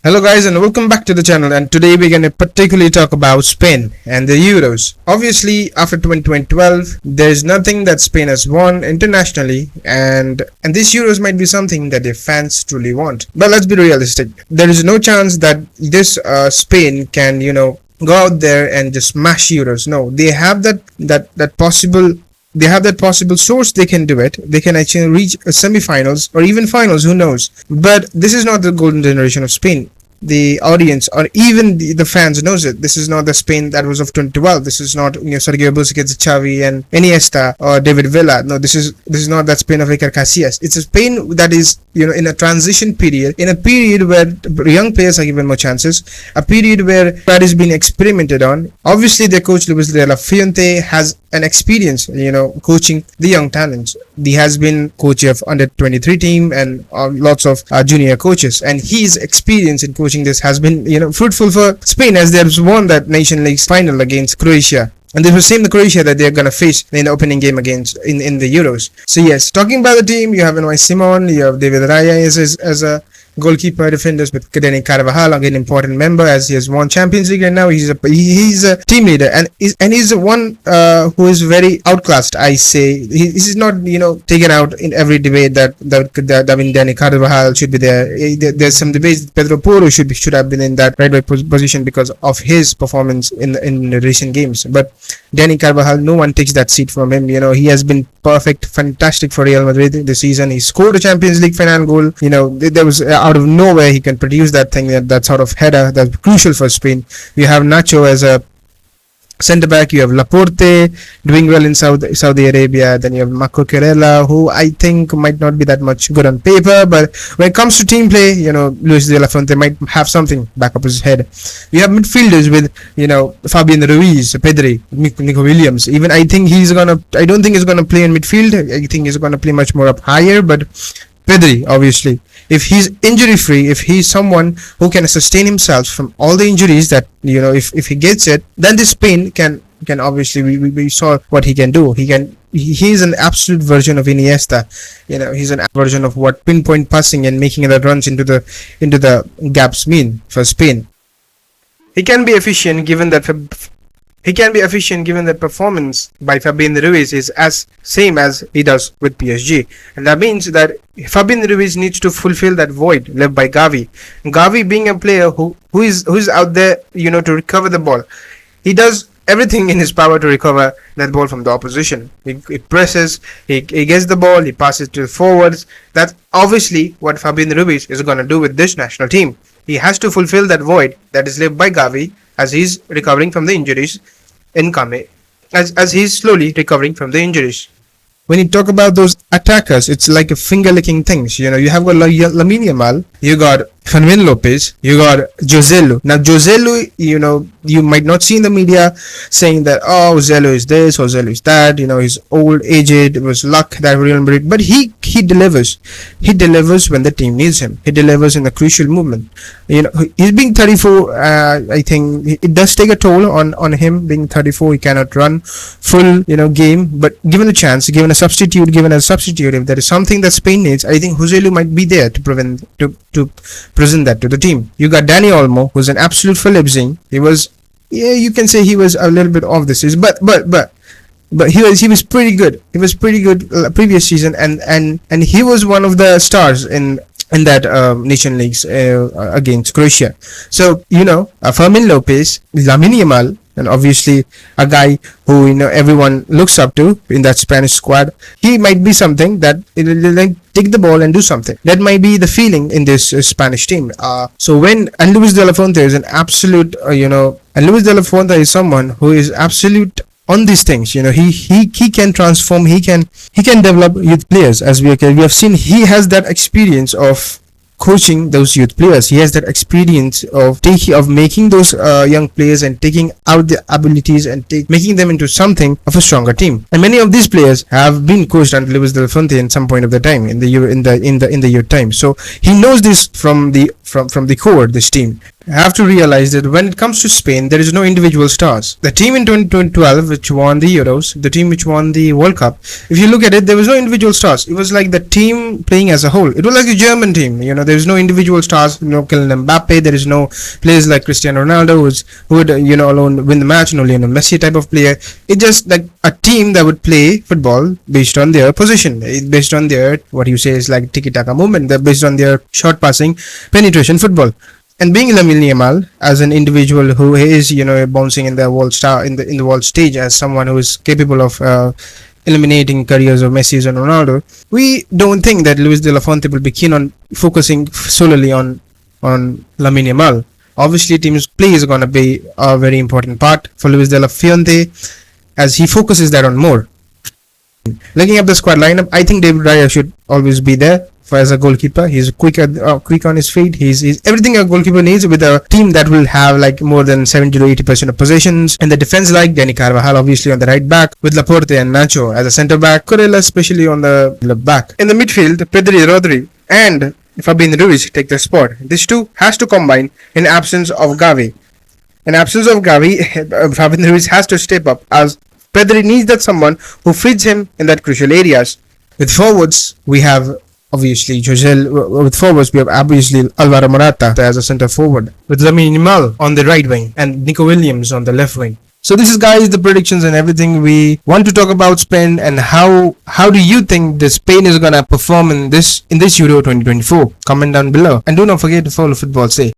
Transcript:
Hello guys and welcome back to the channel, and today we're going to particularly talk about Spain and the Euros. Obviously after 2012 there's nothing that Spain has won internationally, and this Euros might be something that their fans truly want. But let's be realistic. There is no chance that this Spain can go out there and just smash Euros. No, they have that possible source. They can do it. They can actually reach semi-finals or even finals, who knows. But this is not the golden generation of Spain. The audience or even the fans knows it. This is not the Spain that was of 2012. This is not Sergio Busquets, Xavi and Iniesta or David Villa. No, this is not that Spain of Iker Casillas. It's a Spain that is in a transition period, in a period where young players are given more chances, a period where that is being experimented on. Obviously their coach Luis de la Fuente has an experience coaching the young talents. He has been coach of under 23 team and lots of junior coaches, and his experience in coaching this has been fruitful for Spain, as they have won that Nation League final against Croatia. And this was same the Croatia that they're gonna face in the opening game against in the Euros. So yes, talking about the team, you have Unai Simon, you have David Raya as a goalkeeper, defenders with Dani Carvajal, again important member, as he has won Champions League, and now he's a team leader, and he's the one who is very outclassed. I say he's not taken out in every debate that Dani Carvajal should be there. There's some debates Pedro Porro should have been in that right back position because of his performance in the recent games, but Dani Carvajal, no one takes that seat from him. He has been perfect, fantastic for Real Madrid this season. He scored a Champions League final goal. There was out of nowhere he can produce that thing, that sort of header that's crucial for Spain. You have Nacho as a centre back, you have Laporte doing well in Saudi Arabia, then you have Marco Querella, who I think might not be that much good on paper, but when it comes to team play, Luis de la Fuente might have something back up his head. You have midfielders with Fabian Ruiz, Pedri, Nico Williams. Even I don't think he's gonna play in midfield. I think he's gonna play much more up higher, but Pedri, obviously, if he's injury free, if he's someone who can sustain himself from all the injuries that if he gets it, then this Spain can obviously, we saw what he can do. He's an absolute version of Iniesta. He's an version of what pinpoint passing and making the runs into the gaps mean for Spain. He can be efficient given that performance by Fabian Ruiz is as same as he does with PSG, and that means that Fabian Ruiz needs to fulfill that void left by Gavi. Gavi being a player who is out there to recover the ball. He does everything in his power to recover that ball from the opposition. He presses, he gets the ball, he passes to the forwards. That's obviously what Fabian Ruiz is going to do with this national team. He has to fulfill that void that is left by Gavi as he's recovering from the injuries as he's slowly recovering from the injuries. When you talk about those attackers, it's like a finger-licking things. You have got Lamine Yamal, you got Fermin Lopez, you got Joselu. Now Joselu, you might not see in the media saying that Joselu is this, Joselu is that. He's old, aged, it was luck that Real Madrid, but he delivers. He delivers when the team needs him. He delivers in the crucial movement. He's being 34. I think it does take a toll on him being 34. He cannot run full game, but given a chance, given a substitute, if there is something that Spain needs, I think Joselu might be there to present that to the team. You got Dani Olmo, who's an absolute Philipsing. You can say he was a little bit off this season, but he was pretty good. He was pretty good previous season, and he was one of the stars in that Nation Leagues against Croatia. So Fermin Lopez, Lamine Yamal, and obviously a guy who everyone looks up to in that Spanish squad. He might be something that take the ball and do something. That might be the feeling in this Spanish team. And Luis de la Fuente is an absolute and Luis de la Fuente is someone who is absolute on these things. He can transform, he can develop youth players, as we have seen. He has that experience of coaching those youth players. He has that experience of making those young players and taking out their abilities and making them into something of a stronger team. And many of these players have been coached under Luis de la Fuente in some point of the time in the youth time. So he knows this from the core, this team. have to realize that when it comes to Spain, there is no individual stars. The team in 2012, which won the Euros, the team which won the World Cup, if you look at it, there was no individual stars. It was like the team playing as a whole. It was like a German team. There is no individual stars. No Kylian Mbappe. There is no players like Cristiano Ronaldo who would alone win the match. No Lionel Messi type of player. It's just like a team that would play football based on their position, based on their what you say is like tiki-taka movement. They're based on their short passing, penetration football. And being Lamine Yamal as an individual who is, bouncing in the world star in the world stage as someone who is capable of eliminating careers of Messi and Ronaldo, we don't think that Luis de la Fuente will be keen on focusing solely on Lamine Yamal. Obviously, team's play is going to be a very important part for Luis de la Fuente as he focuses that on more. Looking at the squad lineup, I think David Raya should always be there as a goalkeeper. He's quick on his feet. He's everything a goalkeeper needs with a team that will have like more than 70 to 80% of possessions. And the defense, like Dani Carvajal obviously on the right back, with Laporte and Nacho as a centre back, Corella especially on the left back. In the midfield, Pedri, Rodri and Fabian Ruiz take their spot. These two has to combine in absence of Gavi. In absence of Gavi, Fabian Ruiz has to step up as Pedri needs that someone who feeds him in that crucial areas. With forwards, we have obviously Josel. With forwards, we have obviously Alvaro Morata as a centre forward, with Lamine Yamal on the right wing and Nico Williams on the left wing. So this is, guys, the predictions and everything we want to talk about Spain and how do you think the Spain is gonna perform in this Euro 2024? Comment down below and do not forget to follow Football Say.